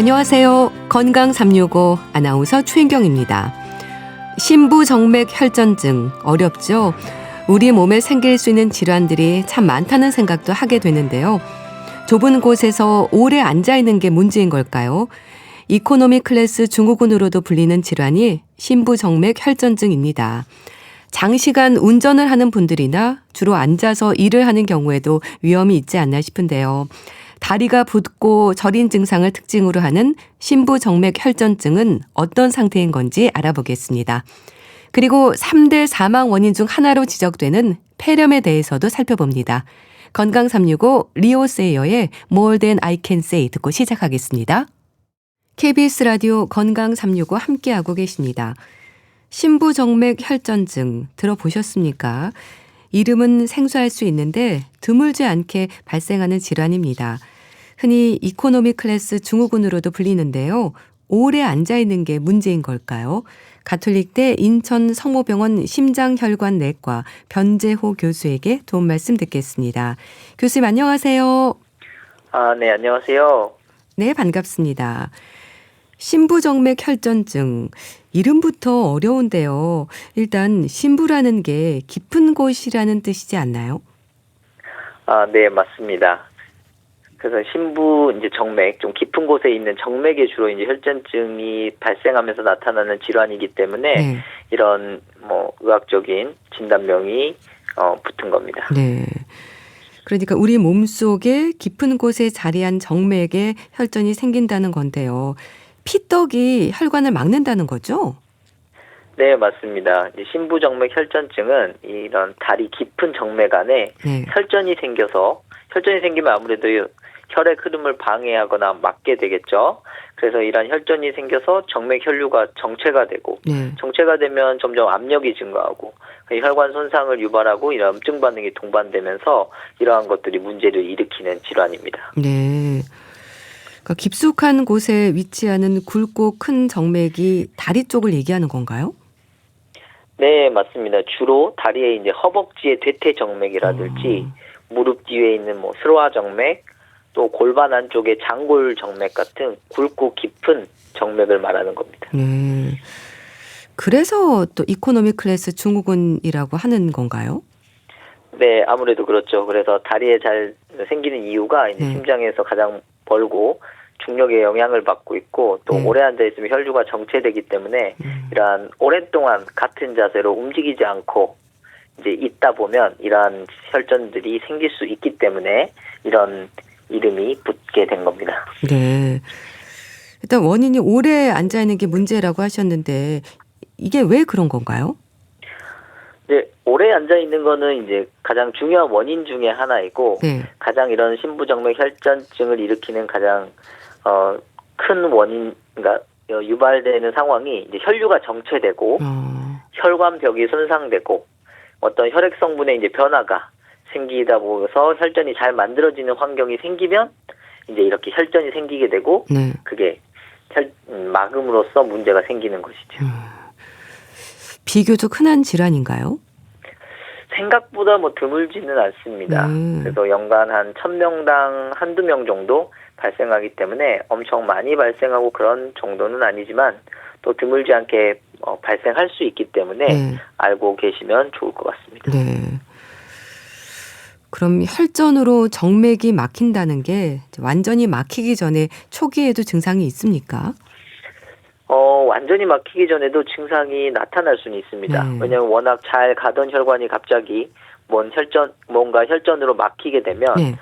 안녕하세요. 건강 365 아나운서 최인경입니다. 심부정맥 혈전증 어렵죠? 우리 몸에 생길 수 있는 질환들이 참 많다는 생각도 하게 되는데요. 좁은 곳에서 오래 앉아있는 게 문제인 걸까요? 이코노미 클래스 증후군으로도 불리는 질환이 심부정맥 혈전증입니다. 장시간 운전을 하는 분들이나 주로 앉아서 일을 하는 경우에도 위험이 있지 않나 싶은데요. 다리가 붓고 저린 증상을 특징으로 하는 심부정맥 혈전증은 어떤 상태인 건지 알아보겠습니다. 그리고 3대 사망 원인 중 하나로 지적되는 폐렴에 대해서도 살펴봅니다. 건강 365 리오 세이어의 More Than I Can Say 듣고 시작하겠습니다. KBS 라디오 건강 365 함께하고 계십니다. 심부정맥 혈전증 들어보셨습니까? 이름은 생소할 수 있는데 드물지 않게 발생하는 질환입니다. 흔히 이코노미 클래스 증후군으로도 불리는데요. 오래 앉아있는 게 문제인 걸까요? 가톨릭대 인천 성모병원 심장혈관내과 변재호 교수에게 도움 말씀 듣겠습니다. 교수님 안녕하세요. 네, 안녕하세요. 네, 반갑습니다. 심부정맥 혈전증, 이름부터 어려운데요. 일단 심부라는 게 깊은 곳이라는 뜻이지 않나요? 네, 맞습니다. 그래서 심부 이제 정맥, 좀 깊은 곳에 있는 정맥에 주로 이제 혈전증이 발생하면서 나타나는 질환이기 때문에 네. 이런 의학적인 진단명이 붙은 겁니다. 네. 그러니까 우리 몸속에 깊은 곳에 자리한 정맥에 혈전이 생긴다는 건데요. 피떡이 혈관을 막는다는 거죠? 네, 맞습니다. 이제 심부정맥 혈전증은 이런 다리 깊은 정맥 안에 네. 혈전이 생기면 아무래도 혈액 흐름을 방해하거나 막게 되겠죠. 그래서 이런 혈전이 생겨서 정맥 혈류가 정체가 되고 네. 정체가 되면 점점 압력이 증가하고 혈관 손상을 유발하고 이런 염증 반응이 동반되면서 이러한 것들이 문제를 일으키는 질환입니다. 네. 그러니까 깊숙한 곳에 위치하는 굵고 큰 정맥이 다리 쪽을 얘기하는 건가요? 네, 맞습니다. 주로 다리에 이제 허벅지의 대퇴 정맥이라든지 무릎 뒤에 있는 스로아 정맥, 또 골반 안쪽의 장골 정맥 같은 굵고 깊은 정맥을 말하는 겁니다. 네. 그래서 또 이코노미 클래스 증후군이라고 하는 건가요? 네, 아무래도 그렇죠. 그래서 다리에 잘 생기는 이유가 이제 네. 심장에서 가장 벌고 중력의 영향을 받고 있고 또 네. 오래 앉아 있으면 혈류가 정체되기 때문에 이러한 오랫동안 같은 자세로 움직이지 않고 이제 있다 보면 이러한 혈전들이 생길 수 있기 때문에 이런 이름이 붙게 된 겁니다. 네. 일단 원인이 오래 앉아 있는 게 문제라고 하셨는데 이게 왜 그런 건가요? 이제 오래 앉아 있는 거는 이제 가장 중요한 원인 중에 하나이고 네. 가장 이런 심부정맥 혈전증을 일으키는 가장 큰 원인, 그러니까 유발되는 상황이 이제 혈류가 정체되고 혈관벽이 손상되고 어떤 혈액 성분의 이제 변화가 생기다 보면서 혈전이 잘 만들어지는 환경이 생기면 이제 이렇게 혈전이 생기게 되고 네. 그게 막음으로써 문제가 생기는 것이죠. 비교적 흔한 질환인가요? 생각보다 드물지는 않습니다. 그래서 연간 한 1000명당 한두 명 정도 발생하기 때문에 엄청 많이 발생하고 그런 정도는 아니지만 또 드물지 않게 발생할 수 있기 때문에 네. 알고 계시면 좋을 것 같습니다. 네. 그럼 혈전으로 정맥이 막힌다는 게 완전히 막히기 전에 초기에도 증상이 있습니까? 완전히 막히기 전에도 증상이 나타날 수는 있습니다. 왜냐하면 워낙 잘 가던 혈관이 갑자기 뭔가 혈전으로 막히게 되면 네.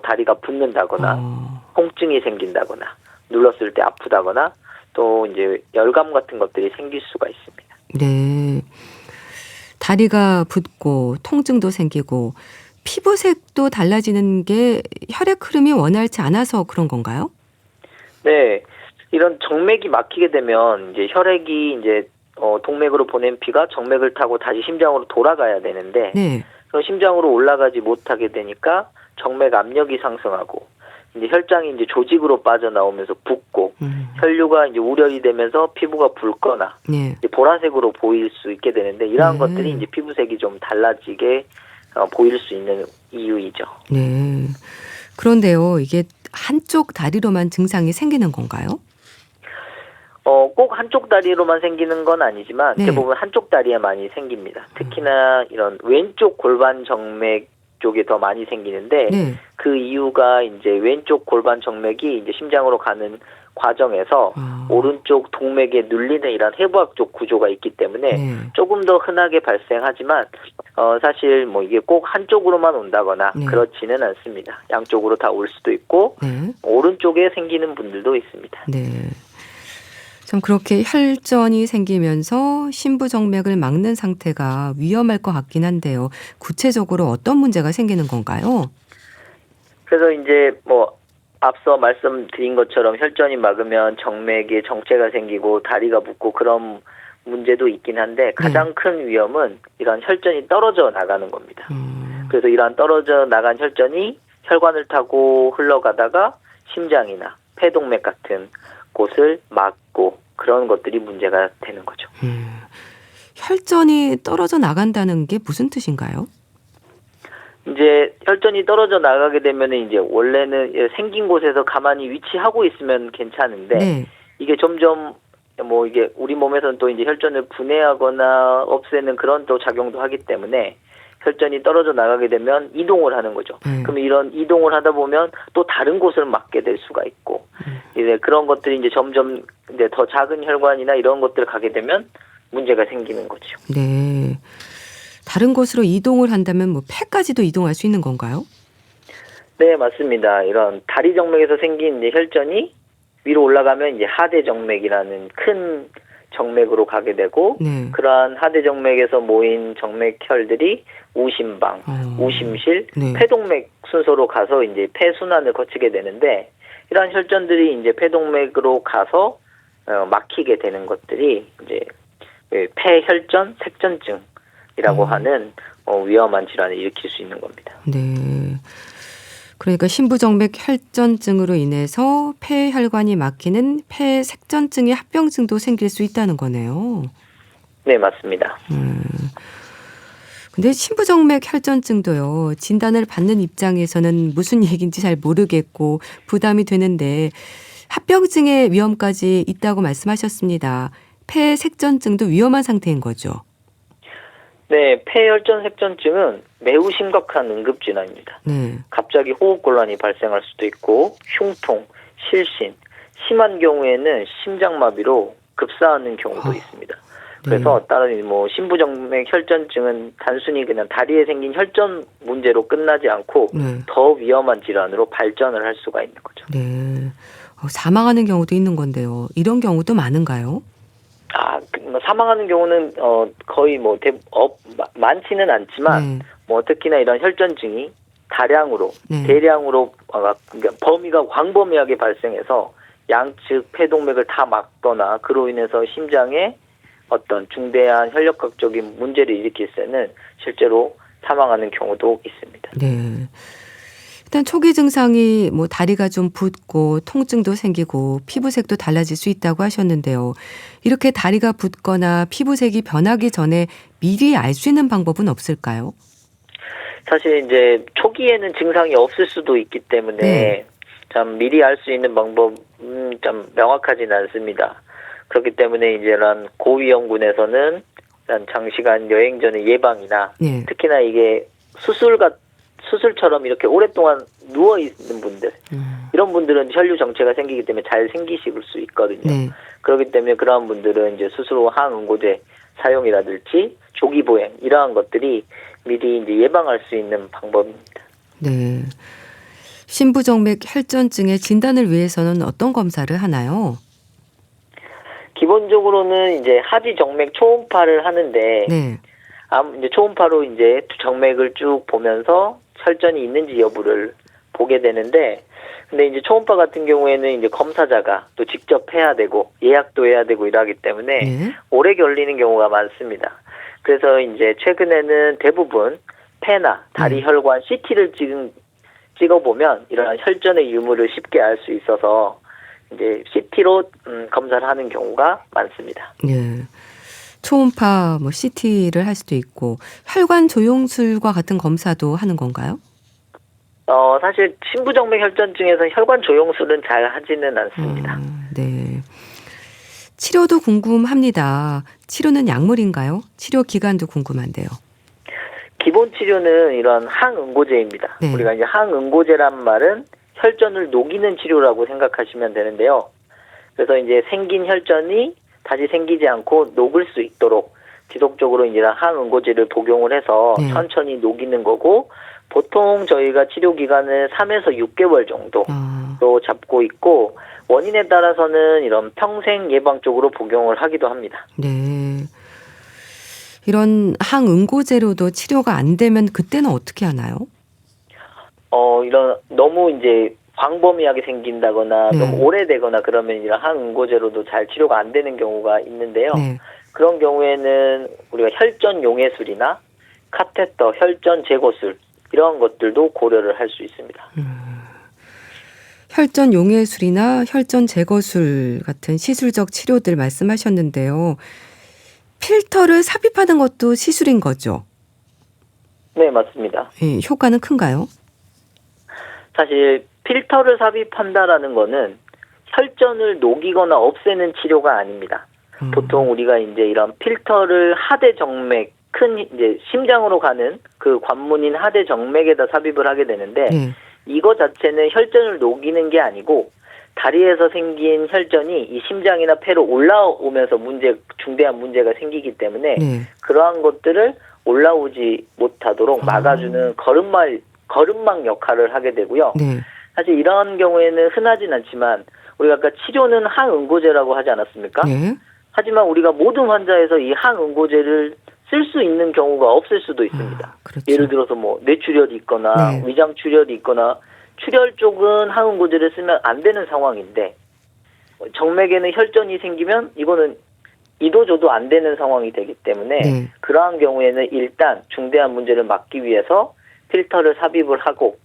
다리가 붓는다거나 통증이 생긴다거나 눌렀을 때 아프다거나 또 이제 열감 같은 것들이 생길 수가 있습니다. 네. 다리가 붓고 통증도 생기고 피부색도 달라지는 게 혈액 흐름이 원활치 않아서 그런 건가요? 네. 이런 정맥이 막히게 되면 이제 혈액이 이제 동맥으로 보낸 피가 정맥을 타고 다시 심장으로 돌아가야 되는데 네. 그럼 심장으로 올라가지 못하게 되니까 정맥 압력이 상승하고 이제 혈장이 이제 조직으로 빠져나오면서 붓고 혈류가 이제 우려이 되면서 피부가 붉거나 네. 이제 보라색으로 보일 수 있게 되는데 이러한 것들이 이제 피부색이 좀 달라지게 보일 수 있는 이유이죠. 네. 그런데요, 이게 한쪽 다리로만 증상이 생기는 건가요? 꼭 한쪽 다리로만 생기는 건 아니지만 네. 대부분 한쪽 다리에 많이 생깁니다. 특히나 이런 왼쪽 골반 정맥 쪽에 더 많이 생기는데 네. 그 이유가 이제 왼쪽 골반 정맥이 이제 심장으로 가는 과정에서 오른쪽 동맥에 눌리는 이런 해부학적 구조가 있기 때문에 네. 조금 더 흔하게 발생하지만 사실 뭐 이게 꼭 한쪽으로만 온다거나 네. 그렇지는 않습니다. 양쪽으로 다 올 수도 있고 네. 오른쪽에 생기는 분들도 있습니다. 네. 좀 그렇게 혈전이 생기면서 심부정맥을 막는 상태가 위험할 것 같긴 한데요. 구체적으로 어떤 문제가 생기는 건가요? 그래서 이제 뭐 앞서 말씀드린 것처럼 혈전이 막으면 정맥에 정체가 생기고 다리가 붓고 그런 문제도 있긴 한데 가장 큰 위험은 이런 혈전이 떨어져 나가는 겁니다. 그래서 이러한 떨어져 나간 혈전이 혈관을 타고 흘러가다가 심장이나 폐동맥 같은 곳을 막고 그런 것들이 문제가 되는 거죠. 혈전이 떨어져 나간다는 게 무슨 뜻인가요? 이제 혈전이 떨어져 나가게 되면 이제 원래는 생긴 곳에서 가만히 위치하고 있으면 괜찮은데 네. 이게 점점 뭐 이게 우리 몸에서는 또 이제 혈전을 분해하거나 없애는 그런 또 작용도 하기 때문에 혈전이 떨어져 나가게 되면 이동을 하는 거죠. 그럼 이런 이동을 하다 보면 또 다른 곳을 막게 될 수가 있고 이제 그런 것들이 이제 점점 이제 더 작은 혈관이나 이런 것들 가게 되면 문제가 생기는 거죠. 네. 다른 곳으로 이동을 한다면 뭐 폐까지도 이동할 수 있는 건가요? 네, 맞습니다. 이런 다리 정맥에서 생긴 이제 혈전이 위로 올라가면 이제 하대 정맥이라는 큰 정맥으로 가게 되고 네. 그러한 하대 정맥에서 모인 정맥혈들이 우심방, 우심실, 네. 폐동맥 순서로 가서 이제 폐 순환을 거치게 되는데 이러한 혈전들이 이제 폐동맥으로 가서 막히게 되는 것들이 이제 폐혈전 색전증이라고 하는 위험한 질환을 일으킬 수 있는 겁니다. 네. 그러니까 심부정맥 혈전증으로 인해서 폐혈관이 막히는 폐색전증의 합병증도 생길 수 있다는 거네요. 네, 맞습니다. 근데 심부정맥 혈전증도요. 진단을 받는 입장에서는 무슨 얘기인지 잘 모르겠고 부담이 되는데 합병증의 위험까지 있다고 말씀하셨습니다. 폐색전증도 위험한 상태인 거죠. 네, 폐혈전 색전증은 매우 심각한 응급질환입니다. 네. 갑자기 호흡곤란이 발생할 수도 있고 흉통, 실신, 심한 경우에는 심장마비로 급사하는 경우도 있습니다. 그래서 다른 뭐 심부정맥 혈전증은 단순히 그냥 다리에 생긴 혈전 문제로 끝나지 않고 더 위험한 질환으로 발전을 할 수가 있는 거죠. 네. 사망하는 경우도 있는 건데요. 이런 경우도 많은가요? 사망하는 경우는 거의 뭐 많지는 않지만 뭐 특히나 이런 혈전증이 다량으로 대량으로 그러니까 범위가 광범위하게 발생해서 양측 폐동맥을 다 막거나 그로 인해서 심장에 어떤 중대한 혈력학적인 문제를 일으킬 때는 실제로 사망하는 경우도 있습니다. 네. 일단 초기 증상이 뭐 다리가 좀 붓고 통증도 생기고 피부색도 달라질 수 있다고 하셨는데요. 이렇게 다리가 붓거나 피부색이 변하기 전에 미리 알 수 있는 방법은 없을까요? 사실 이제 초기에는 증상이 없을 수도 있기 때문에 참 미리 알 수 있는 방법은 좀 명확하지는 않습니다. 그렇기 때문에 이제 이런 고위험군에서는 장시간 여행 전의 예방이나 특히나 이게 수술처럼 이렇게 오랫동안 누워 있는 분들 이런 분들은 혈류 정체가 생기기 때문에 잘 생기실 수 있거든요. 그렇기 때문에 그러한 분들은 이제 스스로 항응고제 사용이라든지 조기 보행 이러한 것들이 미리 이제 예방할 수 있는 방법입니다. 네. 심부정맥 혈전증의 진단을 위해서는 어떤 검사를 하나요? 기본적으로는 이제 하지 정맥 초음파를 하는데 이제 초음파로 이제 정맥을 쭉 보면서 혈전이 있는지 여부를 보게 되는데 근데 이제 초음파 같은 경우에는 이제 검사자가 또 직접 해야 되고 예약도 해야 되고 이러기 때문에 오래 걸리는 경우가 많습니다. 그래서 이제 최근에는 대부분 폐나 다리 혈관 CT를 찍어보면 이런 혈전의 유무를 쉽게 알 수 있어서 이제 CT로 검사를 하는 경우가 많습니다. 네. 초음파, 뭐 CT를 할 수도 있고 혈관 조영술과 같은 검사도 하는 건가요? 사실 심부정맥 혈전증에서 혈관 조영술은 잘 하지는 않습니다. 네. 치료도 궁금합니다. 치료는 약물인가요? 치료 기간도 궁금한데요. 기본 치료는 이런 항응고제입니다. 네. 우리가 이제 항응고제란 말은 혈전을 녹이는 치료라고 생각하시면 되는데요. 그래서 이제 생긴 혈전이 다시 생기지 않고 녹을 수 있도록 지속적으로 이제 항응고제를 복용을 해서 네. 천천히 녹이는 거고, 보통 저희가 치료 기간을 3에서 6개월 정도로 잡고 있고, 원인에 따라서는 이런 평생 예방 쪽으로 복용을 하기도 합니다. 네. 이런 항응고제로도 치료가 안 되면 그때는 어떻게 하나요? 이런 너무 이제 광범위하게 생긴다거나 네. 너무 오래되거나 그러면 이런 항응고제로도 잘 치료가 안 되는 경우가 있는데요. 네. 그런 경우에는 우리가 혈전 용해술이나 카테터, 혈전 제거술 이런 것들도 고려를 할 수 있습니다. 혈전 용해술이나 혈전 제거술 같은 시술적 치료들 말씀하셨는데요. 필터를 삽입하는 것도 시술인 거죠? 네, 맞습니다. 예, 효과는 큰가요? 사실 필터를 삽입한다라는 거는 혈전을 녹이거나 없애는 치료가 아닙니다. 보통 우리가 이제 이런 필터를 하대 정맥, 큰 이제 심장으로 가는 그 관문인 하대 정맥에다 삽입을 하게 되는데, 네. 이거 자체는 혈전을 녹이는 게 아니고 다리에서 생긴 혈전이 이 심장이나 폐로 올라오면서 중대한 문제가 생기기 때문에 네. 그러한 것들을 올라오지 못하도록 막아주는 거름막 역할을 하게 되고요. 네. 사실 이러한 경우에는 흔하진 않지만 우리가 아까 치료는 항응고제라고 하지 않았습니까? 네. 하지만 우리가 모든 환자에서 이 항응고제를 쓸 수 있는 경우가 없을 수도 있습니다. 그렇죠. 예를 들어서 뭐 뇌출혈이 있거나 네. 위장출혈이 있거나 출혈 쪽은 항응고제를 쓰면 안 되는 상황인데, 정맥에는 혈전이 생기면 이거는 이도저도 안 되는 상황이 되기 때문에 네. 그러한 경우에는 일단 중대한 문제를 막기 위해서 필터를 삽입을 하고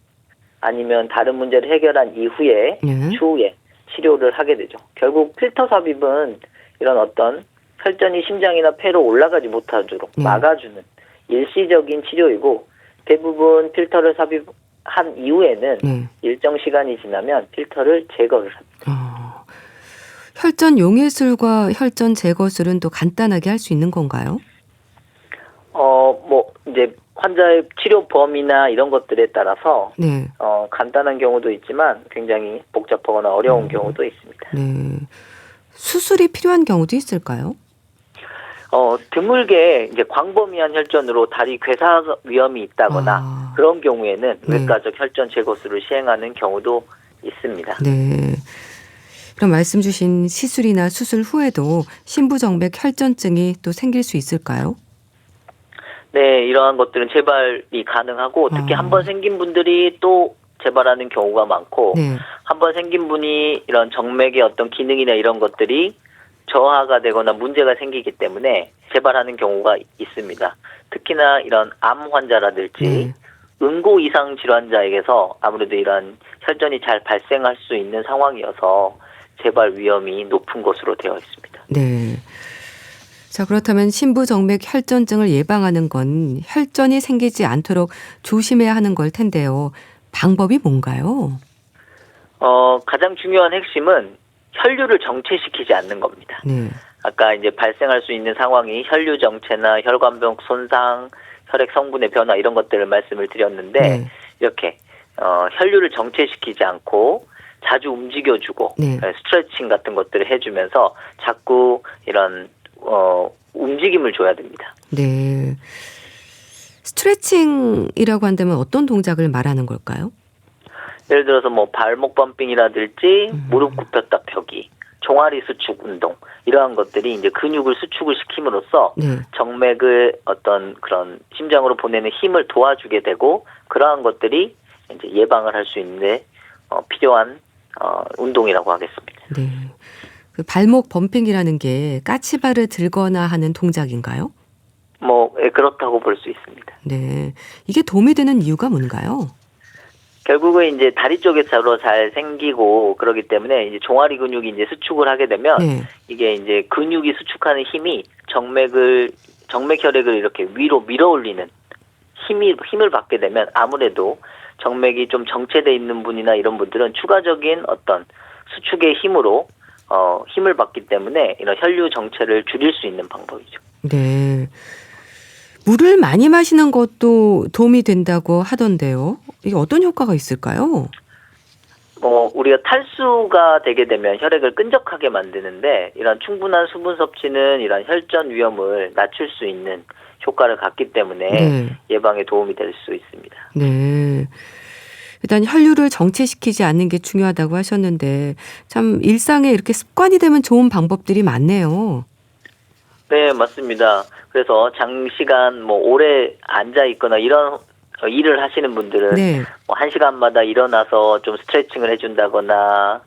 아니면 다른 문제를 해결한 이후에 네. 추후에 치료를 하게 되죠. 결국 필터 삽입은 이런 어떤 혈전이 심장이나 폐로 올라가지 못하도록 막아주는 일시적인 치료이고, 대부분 필터를 삽입한 이후에는 일정 시간이 지나면 필터를 제거를 합니다. 혈전 용해술과 혈전 제거술은 또 간단하게 할 수 있는 건가요? 이제 환자의 치료 범위나 이런 것들에 따라서 네. 간단한 경우도 있지만 굉장히 복잡하거나 어려운 경우도 있습니다. 네. 수술이 필요한 경우도 있을까요? 드물게 이제 광범위한 혈전으로 다리 괴사 위험이 있다거나 그런 경우에는 외과적 혈전 제거술을 시행하는 경우도 있습니다. 네. 그럼 말씀 주신 시술이나 수술 후에도 심부정맥 혈전증이 또 생길 수 있을까요? 네, 이러한 것들은 재발이 가능하고 특히 한번 생긴 분들이 또 재발하는 경우가 많고, 한번 생긴 분이 이런 정맥의 어떤 기능이나 이런 것들이 저하가 되거나 문제가 생기기 때문에 재발하는 경우가 있습니다. 특히나 이런 암 환자라든지 응고 이상 질환자에게서 아무래도 이런 혈전이 잘 발생할 수 있는 상황이어서 재발 위험이 높은 것으로 되어 있습니다. 네. 자, 그렇다면 심부정맥 혈전증을 예방하는 건 혈전이 생기지 않도록 조심해야 하는 걸 텐데요. 방법이 뭔가요? 가장 중요한 핵심은 혈류를 정체시키지 않는 겁니다. 아까 이제 발생할 수 있는 상황이 혈류 정체나 혈관벽 손상, 혈액 성분의 변화 이런 것들을 말씀을 드렸는데, 이렇게 혈류를 정체시키지 않고 자주 움직여주고 스트레칭 같은 것들을 해주면서 자꾸 이런 움직임을 줘야 됩니다. 네. 스트레칭이라고 한다면 어떤 동작을 말하는 걸까요? 예를 들어서 뭐 발목 펌핑이라든지 무릎 굽혔다 펴기, 종아리 수축 운동 이러한 것들이 이제 근육을 수축을 시킴으로써 정맥을 어떤 그런 심장으로 보내는 힘을 도와주게 되고, 그러한 것들이 이제 예방을 할 수 있는 필요한 운동이라고 하겠습니다. 네. 그 발목 범핑이라는 게 까치발을 들거나 하는 동작인가요? 그렇다고 볼 수 있습니다. 네. 이게 도움이 되는 이유가 뭔가요? 결국은 이제 다리 쪽에서 잘 생기고 그러기 때문에 이제 종아리 근육이 이제 수축을 하게 되면 이게 이제 근육이 수축하는 힘이 정맥 혈액을 이렇게 위로 밀어 올리는 힘을 받게 되면 아무래도 정맥이 좀 정체돼 있는 분이나 이런 분들은 추가적인 어떤 수축의 힘으로 힘을 받기 때문에 이런 혈류 정체를 줄일 수 있는 방법이죠. 네. 물을 많이 마시는 것도 도움이 된다고 하던데요. 이게 어떤 효과가 있을까요? 우리가 탈수가 되게 되면 혈액을 끈적하게 만드는데 이런 충분한 수분 섭취는 이런 혈전 위험을 낮출 수 있는 효과를 갖기 때문에 네. 예방에 도움이 될 수 있습니다. 네. 일단 혈류를 정체시키지 않는 게 중요하다고 하셨는데 참 일상에 이렇게 습관이 되면 좋은 방법들이 많네요. 네, 맞습니다. 그래서 장시간 오래 앉아 있거나 이런 일을 하시는 분들은 네. 1시간마다 일어나서 좀 스트레칭을 해준다거나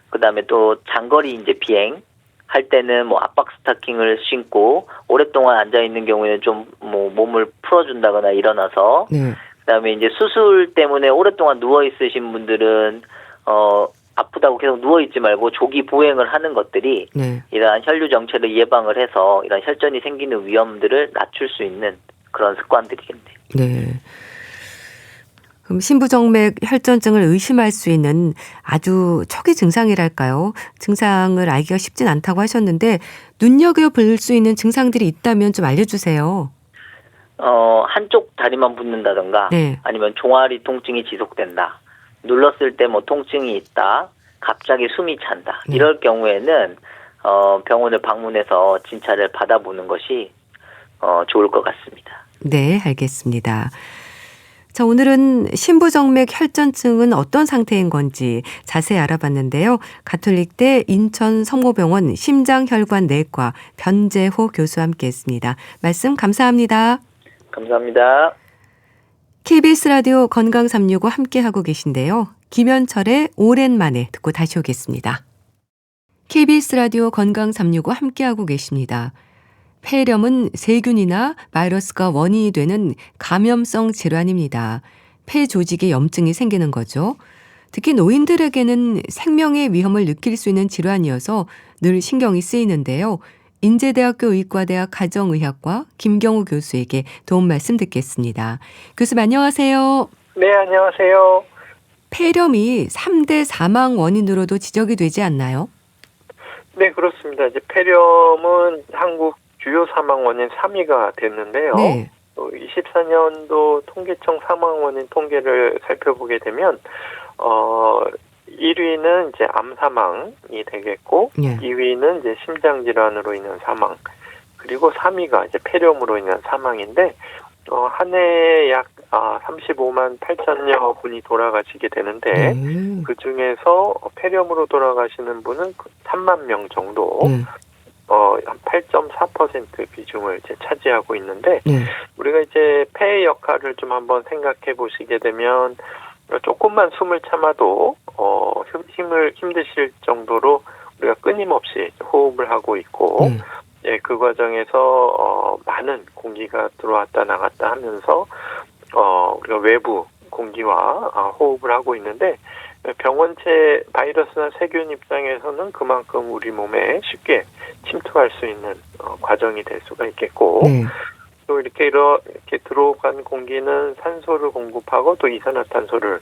그다음에 또 장거리 이제 비행 할 때는 압박 스타킹을 신고 오랫동안 앉아 있는 경우에는 좀 몸을 풀어준다거나 일어나서 네. 그다음에 이제 수술 때문에 오랫동안 누워 있으신 분들은 아프다고 계속 누워 있지 말고 조기 보행을 하는 것들이 네. 이러한 혈류 정체를 예방을 해서 이런 혈전이 생기는 위험들을 낮출 수 있는 그런 습관들이겠네요. 네. 그럼 심부정맥 혈전증을 의심할 수 있는 아주 초기 증상이랄까요? 증상을 알기가 쉽진 않다고 하셨는데 눈여겨볼 수 있는 증상들이 있다면 좀 알려주세요. 한쪽 다리만 붓는다던가 네. 아니면 종아리 통증이 지속된다. 눌렀을 때 통증이 있다. 갑자기 숨이 찬다. 네. 이럴 경우에는 병원을 방문해서 진찰을 받아보는 것이 좋을 것 같습니다. 네, 알겠습니다. 자, 오늘은 심부정맥 혈전증은 어떤 상태인 건지 자세히 알아봤는데요. 가톨릭대 인천 성모병원 심장혈관내과 변재호 교수와 함께했습니다. 말씀 감사합니다. 감사합니다. KBS 라디오 건강 365 함께하고 계신데요. 김현철의 오랜만에 듣고 다시 오겠습니다. KBS 라디오 건강 365 함께하고 계십니다. 폐렴은 세균이나 바이러스가 원인이 되는 감염성 질환입니다. 폐 조직에 염증이 생기는 거죠. 특히 노인들에게는 생명의 위험을 느낄 수 있는 질환이어서 늘 신경이 쓰이는데요. 인제대학교 의과대학 가정의학과 김경우 교수에게 도움 말씀 듣겠습니다. 교수님 안녕하세요. 네, 안녕하세요. 폐렴이 3대 사망 원인으로도 지적이 되지 않나요? 네, 그렇습니다. 이제 폐렴은 한국 주요 사망 원인 3위가 됐는데요. 네. 24년도 통계청 사망 원인 통계를 살펴보게 되면 1위는 이제 암 사망이 되겠고, 네. 2위는 이제 심장 질환으로 인한 사망, 그리고 3위가 이제 폐렴으로 인한 사망인데 한 해에 약 35만 8천여 분이 돌아가시게 되는데 그 중에서 폐렴으로 돌아가시는 분은 3만 명 정도, 한 8.4% 비중을 이제 차지하고 있는데 우리가 이제 폐의 역할을 좀 한번 생각해 보시게 되면 조금만 숨을 참아도 힘드실 정도로 우리가 끊임없이 호흡을 하고 있고 그 과정에서 많은 공기가 들어왔다 나갔다 하면서 우리가 외부 공기와 호흡을 하고 있는데 병원체 바이러스나 세균 입장에서는 그만큼 우리 몸에 쉽게 침투할 수 있는 과정이 될 수가 있겠고 또 이렇게 들어간 공기는 산소를 공급하고 또 이산화탄소를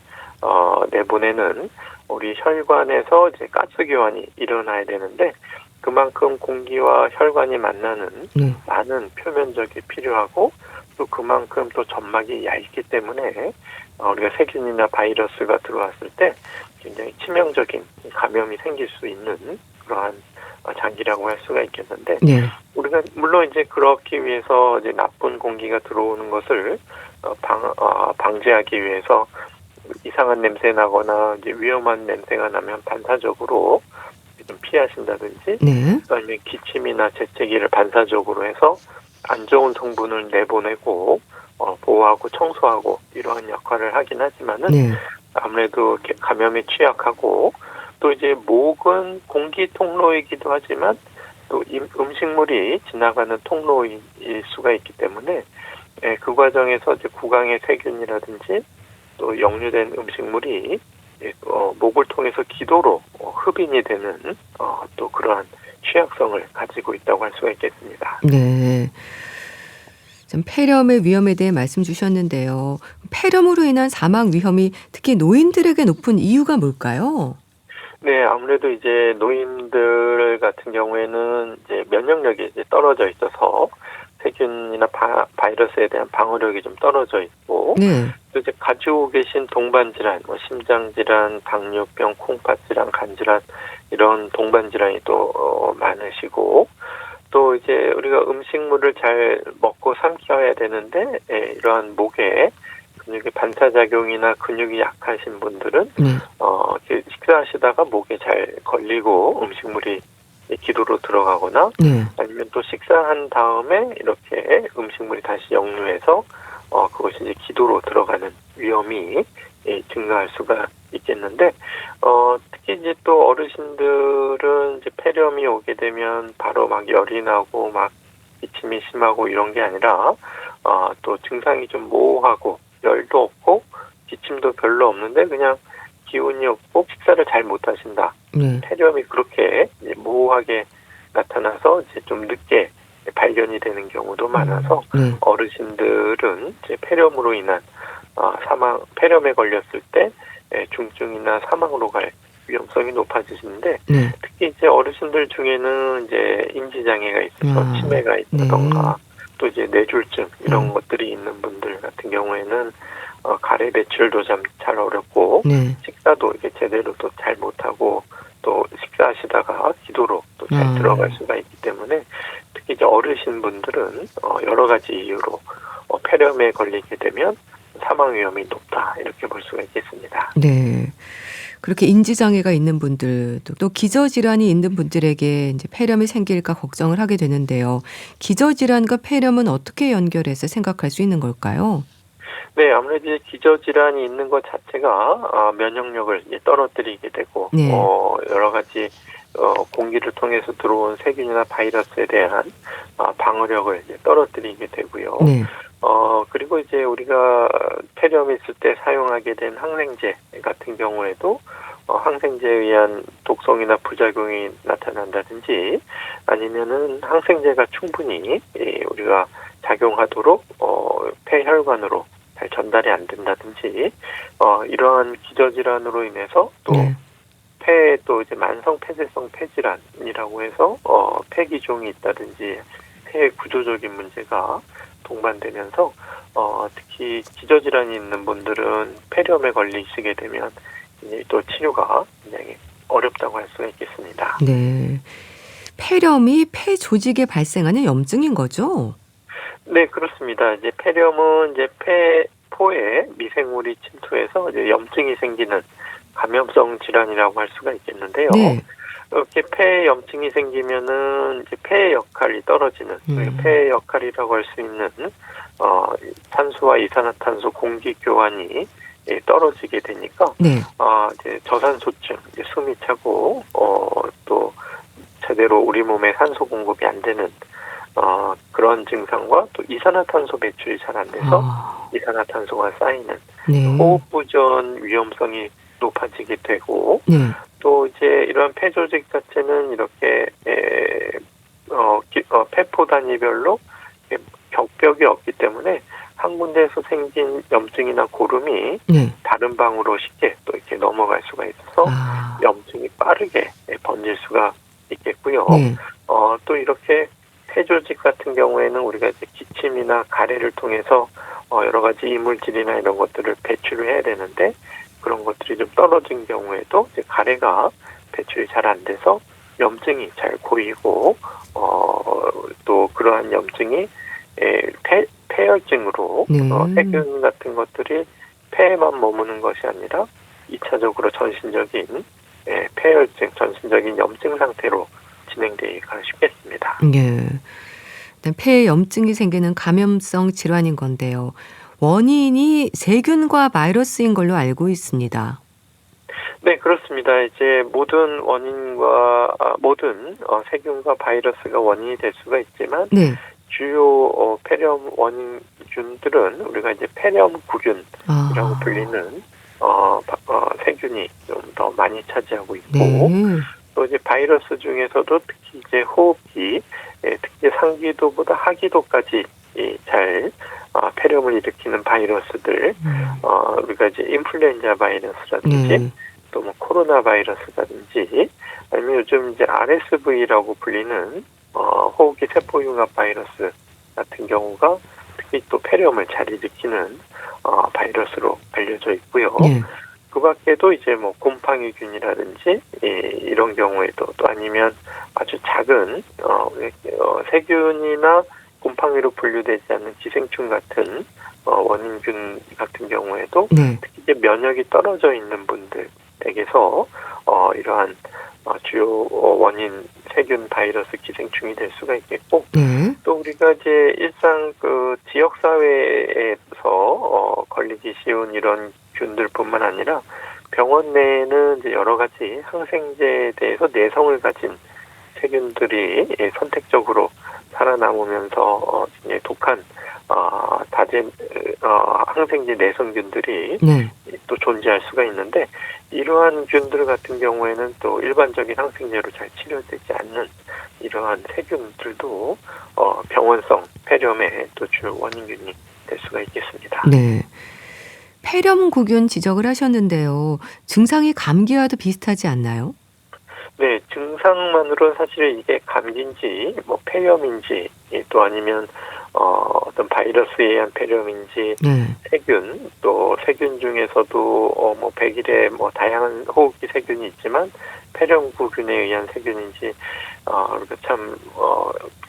내보내는 우리 혈관에서 이제 가스 교환이 일어나야 되는데 그만큼 공기와 혈관이 만나는 많은 표면적이 필요하고 또 그만큼 또 점막이 얇기 때문에 우리가 세균이나 바이러스가 들어왔을 때 굉장히 치명적인 감염이 생길 수 있는 그러한 장기라고 할 수가 있겠는데 우리가 물론 이제 그렇기 위해서 이제 나쁜 공기가 들어오는 것을 방지하기 위해서 이상한 냄새 나거나 이제 위험한 냄새가 나면 반사적으로 좀 피하신다든지 아니면 기침이나 재채기를 반사적으로 해서 안 좋은 성분을 내보내고 보호하고 청소하고 이러한 역할을 하긴 하지만은 아무래도 감염에 취약하고 또 이제 목은 공기 통로이기도 하지만 또 음식물이 지나가는 통로일 수가 있기 때문에 그 과정에서 이제 구강의 세균이라든지 또 역류된 음식물이 목을 통해서 기도로 흡인이 되는 또 그러한 취약성을 가지고 있다고 할 수가 있겠습니다. 네. 좀 폐렴의 위험에 대해 말씀 주셨는데요. 폐렴으로 인한 사망 위험이 특히 노인들에게 높은 이유가 뭘까요? 네, 아무래도 이제 노인들 같은 경우에는 이제 면역력이 이제 떨어져 있어서 세균이나 바이러스에 대한 방어력이 좀 떨어져 있고, 네. 또 이제 가지고 계신 동반 질환, 뭐 심장 질환, 당뇨병, 콩팥 질환, 간 질환 이런 동반 질환이 또 많으시고, 또 이제 우리가 음식물을 잘 먹고 삼켜야 되는데 이러한 목에 근육의 반사작용이나 근육이 약하신 분들은 식사하시다가 목에 잘 걸리고 음식물이 기도로 들어가거나 아니면 또 식사한 다음에 이렇게 음식물이 다시 역류해서 그것이 이제 기도로 들어가는 위험이 증가할 수가 있겠는데 특히 이제 또 어르신들은 이제 폐렴이 오게 되면 바로 막 열이 나고 막 기침이 심하고 이런 게 아니라 또 증상이 좀 모호하고 열도 없고 기침도 별로 없는데 그냥 기운이 없고 식사를 잘 못하신다. 폐렴이 그렇게 이제 모호하게 나타나서 이제 좀 늦게 발견이 되는 경우도 많아서 어르신들은 이제 폐렴으로 인한 폐렴에 걸렸을 때 중증이나 사망으로 갈 위험성이 높아지시는데 특히 이제 어르신들 중에는 이제 인지장애가 있어서 치매가 있다던가 또 이제 뇌졸중 이런 것들이 있는 분들 같은 경우에는 가래 배출도 잘 어렵고 식사도 이렇게 제대로 또 잘 못하고 또 식사하시다가 기도로 또 잘 들어갈 수가 있기 때문에 특히 이제 어르신 분들은 여러 가지 이유로 폐렴에 걸리게 되면 사망 위험이 높다 이렇게 볼 수가 있겠습니다. 네. 그렇게 인지장애가 있는 분들 또 기저질환이 있는 분들에게 이제 폐렴이 생길까 걱정을 하게 되는데요. 기저질환과 폐렴은 어떻게 연결해서 생각할 수 있는 걸까요? 네, 아무래도 기저질환이 있는 것 자체가 면역력을 이제 떨어뜨리게 되고 여러 가지 공기를 통해서 들어온 세균이나 바이러스에 대한 방어력을 이제 떨어뜨리게 되고요. 그리고 이제 우리가 폐렴이 있을 때 사용하게 된 항생제 같은 경우에도 항생제에 의한 독성이나 부작용이 나타난다든지 아니면은 항생제가 충분히 우리가 작용하도록 폐혈관으로 잘 전달이 안 된다든지 이러한 기저질환으로 인해서 또 폐에 또 이제 만성 폐쇄성 폐질환이라고 해서 폐기종이 있다든지 폐의 구조적인 문제가 동반되면서 특히 기저질환이 있는 분들은 폐렴에 걸리시게 되면 이제 또 치료가 굉장히 어렵다고 할 수가 있겠습니다. 네, 폐렴이 폐 조직에 발생하는 염증인 거죠? 네, 그렇습니다. 이제 폐렴은 이제 폐포에 미생물이 침투해서 이제 염증이 생기는 감염성 질환이라고 할 수가 있겠는데요. 이렇게 폐에 염증이 생기면은 이제 폐의 역할이 떨어지는 폐의 역할이라고 할 수 있는 산소와 이산화탄소 공기 교환이 떨어지게 되니까 이제 저산소증, 이제 숨이 차고 또 제대로 우리 몸에 산소 공급이 안 되는 그런 증상과 또 이산화탄소 배출이 잘 안 돼서 이산화탄소가 쌓이는 호흡부전 위험성이 높아지게 되고 또 이제 이러한 폐 조직 자체는 이렇게 폐포 단위별로 격벽이 없기 때문에 한 군데에서 생긴 염증이나 고름이 다른 방으로 쉽게 또 이렇게 넘어갈 수가 있어서 염증이 빠르게 번질 수가 있겠고요. 또 이렇게 폐 조직 같은 경우에는 우리가 이제 기침이나 가래를 통해서 여러 가지 이물질이나 이런 것들을 배출을 해야 되는데 그런 것들이 좀 떨어진 경우에도 이제 가래가 배출이 잘 안 돼서 염증이 잘 고이고 또 그러한 염증이 폐혈증으로 세균 같은 것들이 폐에만 머무는 것이 아니라 2차적으로 전신적인 폐혈증, 전신적인 염증 상태로 진행되기가 쉽겠습니다. 폐에 염증이 생기는 감염성 질환인 건데요. 원인이 세균과 바이러스인 걸로 알고 있습니다. 네, 그렇습니다. 이제 모든 세균과 바이러스가 원인이 될 수가 있지만 주요 폐렴 원인균들은 우리가 이제 폐렴구균이라고 불리는 세균이 좀 더 많이 차지하고 있고 또 이제 바이러스 중에서도 특히 이제 호흡기, 특히 상기도보다 하기도까지 잘 잘 폐렴을 일으키는 바이러스들, 우리가 이제 인플루엔자 바이러스라든지 또 뭐 코로나 바이러스라든지 아니면 요즘 이제 RSV라고 불리는 호흡기 세포융합 바이러스 같은 경우가 특히 또 폐렴을 잘 일으키는 바이러스로 알려져 있고요. 그 밖에도 이제 뭐 곰팡이균이라든지 이런 경우에도 또 아니면 아주 작은 세균이나 곰팡이로 분류되지 않는寄생충 같은 원인균 같은 경우에도 특히 이제 면역이 떨어져 있는 분들에게서 이러한 주요 원인 세균 바이러스寄생충이 될 수가 있겠고 또 우리가 이제 일상 그 지역 사회에서 걸리기 쉬운 이런 균들뿐만 아니라 병원 내에는 이제 여러 가지 항생제에 대해서 내성을 가진 세균들이 선택적으로 살아남으면서 독한 항생제 내성균들이 또 존재할 수가 있는데 이러한 균들 같은 경우에는 또 일반적인 항생제로 잘 치료되지 않는 이러한 세균들도 병원성 폐렴의 또 주요 원인균이 될 수가 있겠습니다. 네. 폐렴구균 지적을 하셨는데요. 증상이 감기와도 비슷하지 않나요? 네, 증상만으로는 사실 이게 감기인지 뭐 폐렴인지 또 아니면 어떤 바이러스에 의한 폐렴인지 세균 또 세균 중에서도 뭐 백일에 뭐 다양한 호흡기 세균이 있지만 폐렴구균에 의한 세균인지 참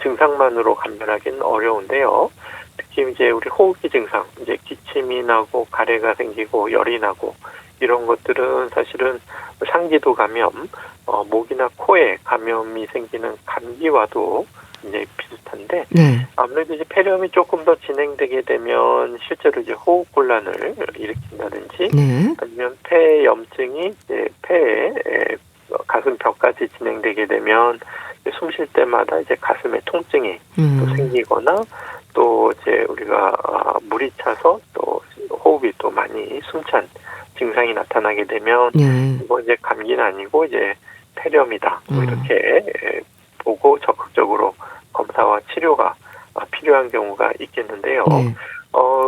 증상만으로 감별하기는 어려운데요. 특히 이제 우리 호흡기 증상 이제 기침이 나고 가래가 생기고 열이 나고 이런 것들은 사실은 상기도 감염, 목이나 코에 감염이 생기는 감기와도 이제 비슷한데 아무래도 이제 폐렴이 조금 더 진행되게 되면 실제로 이제 호흡곤란을 일으킨다든지 아니면 폐염증이 이제 폐에 가슴벽까지 진행되게 되면 숨 쉴 때마다 이제 가슴에 통증이 또 생기거나 또 이제 우리가 물이 차서 또 호흡이 또 많이 숨찬 증상이 나타나게 되면 이거 이제 감기는 아니고 이제 폐렴이다 뭐 이렇게 보고 적극적으로 검사와 치료가 필요한 경우가 있겠는데요.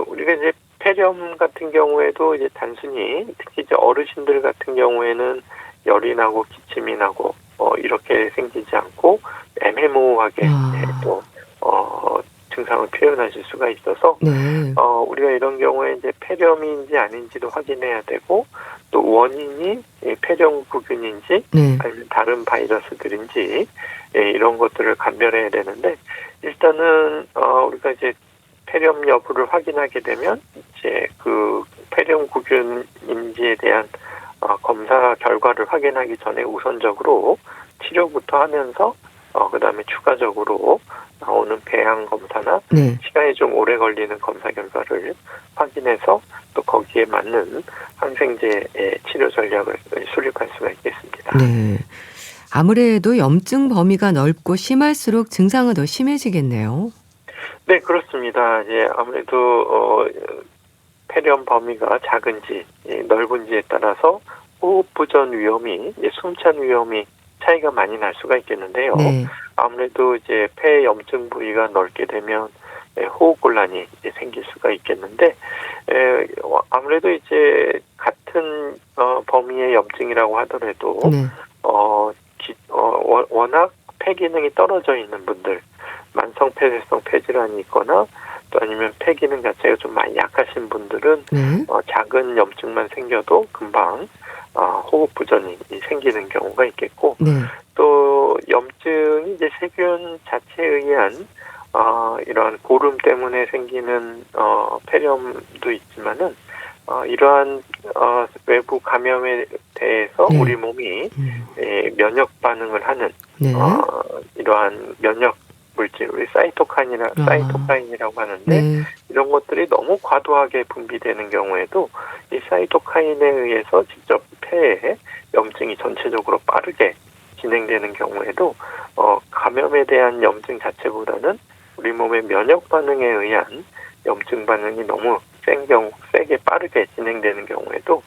우리가 이제 폐렴 같은 경우에도 이제 단순히 특히 이제 어르신들 같은 경우에는 열이 나고 기침이 나고 이렇게 생기지 않고 애매모호하게 또 증상을 표현하실 수가 있어서 우리가 이런 경우에 이제 폐렴인지 아닌지도 확인해야 되고 또 원인이 폐렴구균인지 아니면 다른 바이러스들인지 이런 것들을 감별해야 되는데 일단은 우리가 이제 폐렴 여부를 확인하게 되면 이제 그 폐렴구균인지에 대한 검사 결과를 확인하기 전에 우선적으로 치료부터 하면서 그다음에 추가적으로 나오는 배양 검사나 시간이 좀 오래 걸리는 검사 결과를 확인해서 또 거기에 맞는 항생제의 치료 전략을 수립할 수가 있겠습니다. 아무래도 염증 범위가 넓고 심할수록 증상은 더 심해지겠네요. 네, 그렇습니다. 이제 아무래도 폐렴 범위가 작은지 넓은지에 따라서 호흡부전 위험이 숨찬 위험이 차이가 많이 날 수가 있겠는데요. 아무래도 이제 폐 염증 부위가 넓게 되면 호흡곤란이 생길 수가 있겠는데 아무래도 이제 같은 범위의 염증이라고 하더라도 워낙 폐 기능이 떨어져 있는 분들, 만성 폐쇄성 폐질환이 있거나 또 아니면 폐 기능 자체가 좀 많이 약하신 분들은 작은 염증만 생겨도 금방 호흡 부전이 생기는 경우가 있겠고 또 염증이 이제 세균 자체에 의한 이러한 고름 때문에 생기는 폐렴도 있지만은 이러한 외부 감염에 대해서 우리 몸이 면역 반응을 하는 이러한 면역 물질, 우리 사이토카인이라고 하는데 이런 것들이 너무 과도하게 분비되는 경우에도 이 사이토카인에 의해서 직접 폐에 염증이 전체적으로 빠르게 진행되는 경우에도 감염에 대한 염증 자체보다는 우리 몸의 면역 반응에 의한 염증 반응이 너무 세게 빠르게 진행되는 경우에도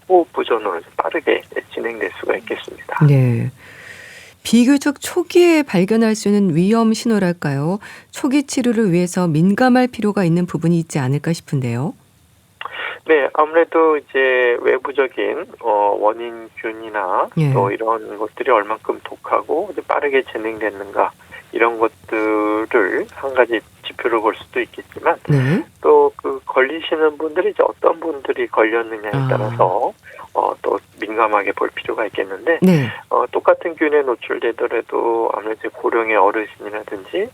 호흡 부전으로 빠르게 진행될 수가 있겠습니다. 비교적 초기에 발견할 수 있는 위험 신호랄까요? 초기 치료를 위해서 민감할 필요가 있는 부분이 있지 않을까 싶은데요. 네, 아무래도 이제 외부적인 원인균이나 예. 또 이런 것들이 얼만큼 독하고 이제 빠르게 진행됐는가 이런 것들을 한 가지 지표로 볼 수도 있겠지만 네. 또 그 걸리시는 분들이 이제 어떤 분들이 걸렸느냐에 따라서 또 민감하게 볼 필요가 있겠는데 네. 똑같은 균에 노출되더라도 아무래도 고령의 어르신이라든지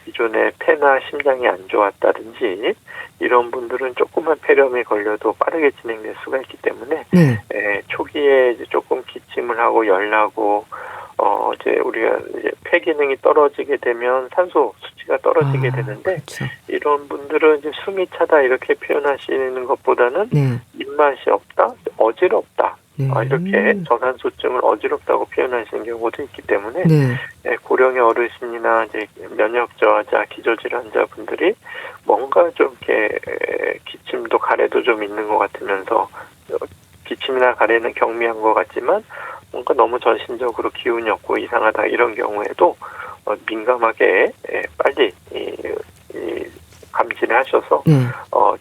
기존에 폐나 심장이 안 좋았다든지 이런 분들은 조그만 폐렴이 걸려도 빠르게 진행될 수가 있기 때문에 네. 초기에 이제 조금 기침을 하고 열나고 이제 우리가 이제 폐 기능이 떨어지게 되면 산소 수치가 떨어지게 되는데 그렇죠. 이런 분들은 이제 숨이 차다 이렇게 표현하시는 것보다는 네. 입맛이 없다, 어지럽다. 네. 이렇게 저산소증을 어지럽다고 표현하시는 경우도 있기 때문에 네. 고령의 어르신이나 이제 면역 저하자, 기저질환자 분들이 뭔가 좀 이렇게 기침도 가래도 좀 있는 것 같으면서 기침이나 가래는 경미한 것 같지만 뭔가 너무 전신적으로 기운이 없고 이상하다 이런 경우에도 민감하게 빨리 감지를 하셔서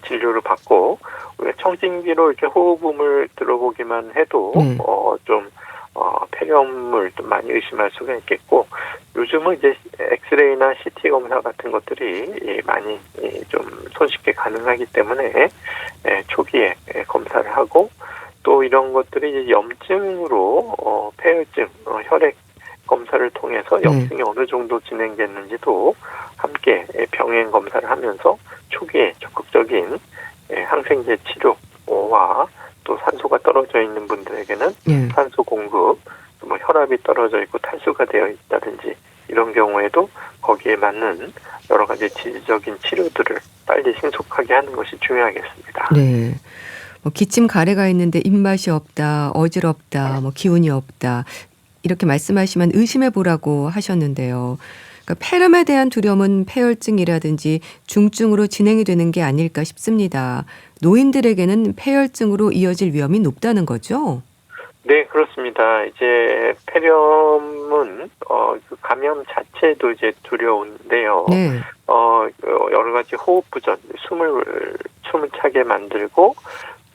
진료를 받고 우리가 청진기로 이렇게 호흡음을 들어보기만 해도 좀 폐렴을 좀 많이 의심할 수가 있겠고 요즘은 이제 엑스레이나 CT 검사 같은 것들이 많이 좀 손쉽게 가능하기 때문에 초기에 검사를 하고 또 이런 것들이 이제 염증으로 폐혈증, 혈액 검사를 통해서 염증이 어느 정도 진행됐는지도 함께 병행 검사를 하면서 초기에 적극적인 항생제 치료와 또 산소가 떨어져 있는 분들에게는 산소 공급, 뭐 혈압이 떨어져 있고 탈수가 되어 있다든지 이런 경우에도 거기에 맞는 여러 가지 지지적인 치료들을 빨리 신속하게 하는 것이 중요하겠습니다. 네. 뭐 기침 가래가 있는데 입맛이 없다, 어지럽다, 뭐 기운이 없다 이렇게 말씀하시면 의심해 보라고 하셨는데요. 그러니까 폐렴에 대한 두려움은 폐혈증이라든지 중증으로 진행이 되는 게 아닐까 싶습니다. 노인들에게는 폐혈증으로 이어질 위험이 높다는 거죠? 네, 그렇습니다. 이제 폐렴은 그 감염 자체도 이제 두려운데요. 네. 여러 가지 호흡 부전, 숨을 차게 만들고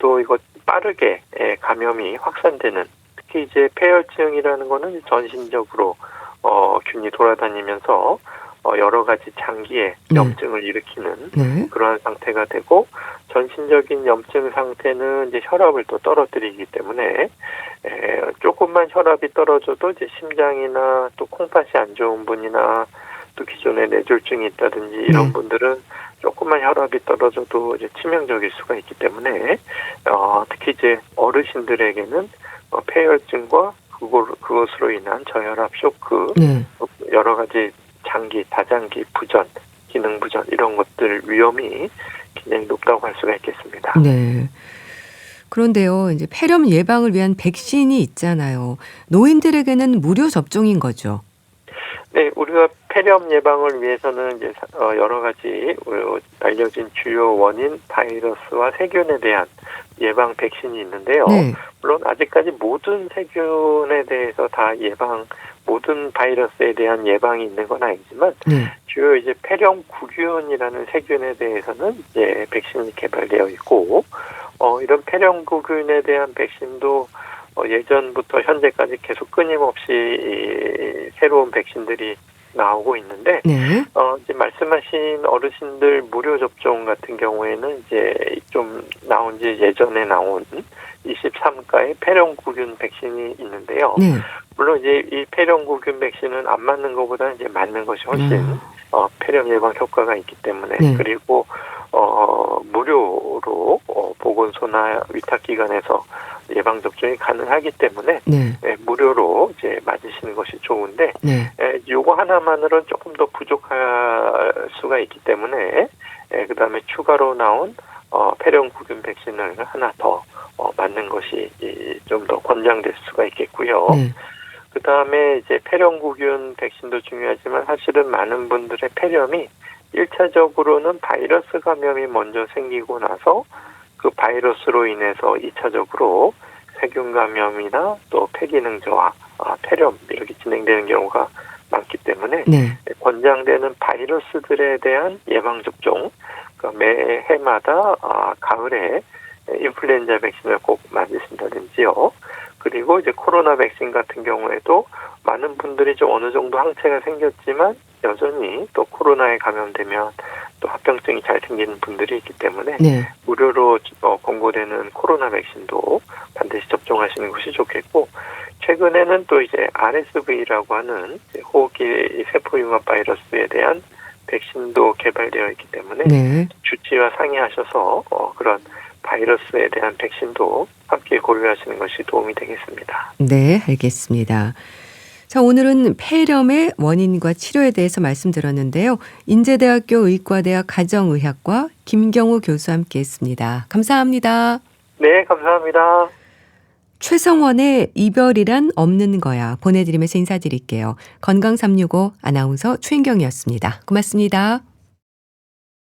또 이거 빠르게 감염이 확산되는 특히 이제 폐혈증이라는 거는 전신적으로 균이 돌아다니면서 여러 가지 장기에 염증을 일으키는 그러한 상태가 되고 전신적인 염증 상태는 이제 혈압을 또 떨어뜨리기 때문에 조금만 혈압이 떨어져도 이제 심장이나 또 콩팥이 안 좋은 분이나 또 기존에 뇌졸중이 있다든지 이런 분들은 조금만 혈압이 떨어져도 이제 치명적일 수가 있기 때문에 특히 이제 어르신들에게는 폐혈증과 그것으로 인한 저혈압 쇼크, 여러 가지 장기, 다장기 부전, 기능 부전 이런 것들 위험이 굉장히 높다고 할 수가 있겠습니다. 네. 그런데요, 이제 폐렴 예방을 위한 백신이 있잖아요. 노인들에게는 무료 접종인 거죠. 네, 우리가 폐렴 예방을 위해서는 이제 여러 가지 알려진 주요 원인 바이러스와 세균에 대한 예방 백신이 있는데요. 물론 아직까지 모든 세균에 대해서 다 모든 바이러스에 대한 예방이 있는 건 아니지만 주요 이제 폐렴 구균이라는 세균에 대해서는 이제 백신이 개발되어 있고 이런 폐렴 구균에 대한 백신도 예전부터 현재까지 계속 끊임없이 새로운 백신들이 나오고 있는데 이제 말씀하신 어르신들 무료 접종 같은 경우에는 이제 좀 나온 지 예전에 나온 23가의 폐렴구균 백신이 있는데요. 물론 이제 이 폐렴구균 백신은 안 맞는 것보다는 이제 맞는 것이 훨씬 폐렴 예방 효과가 있기 때문에 그리고 무료로 보건소나 위탁기관에서 예방 접종이 가능하기 때문에 무료로 이제 맞으시는 것이 좋은데 요거 하나만으로는 조금 더 부족할 수가 있기 때문에 그다음에 추가로 나온 폐렴구균 백신을 하나 더 맞는 것이 좀 더 권장될 수가 있겠고요. 그다음에 이제 폐렴구균 백신도 중요하지만 사실은 많은 분들의 폐렴이 1차적으로는 바이러스 감염이 먼저 생기고 나서 그 바이러스로 인해서 2차적으로 세균 감염이나 또 폐기능 저하, 폐렴 이렇게 진행되는 경우가 많기 때문에 네. 권장되는 바이러스들에 대한 예방 접종, 그러니까 매해마다 가을에 인플루엔자 백신을 꼭 맞으신다든지요. 그리고 이제 코로나 백신 같은 경우에도 많은 분들이 좀 어느 정도 항체가 생겼지만 여전히 또 코로나에 감염되면 또 합병증이 잘 생기는 분들이 있기 때문에 네. 무료로 권고되는 코로나 백신도 반드시 접종하시는 것이 좋겠고, 최근에는 또 이제 RSV라고 하는 호흡기 세포융합 바이러스에 대한 백신도 개발되어 있기 때문에 네. 주치의와 상의하셔서 그런 바이러스에 대한 백신도 함께 고려하시는 것이 도움이 되겠습니다. 네, 알겠습니다. 자, 오늘은 폐렴의 원인과 치료에 대해서 말씀드렸는데요. 인제대학교 의과대학 가정의학과 김경우 교수와 함께했습니다. 감사합니다. 네, 감사합니다. 최성원의 이별이란 없는 거야 보내드리면서 인사드릴게요. 건강365 아나운서 최인경이었습니다. 고맙습니다.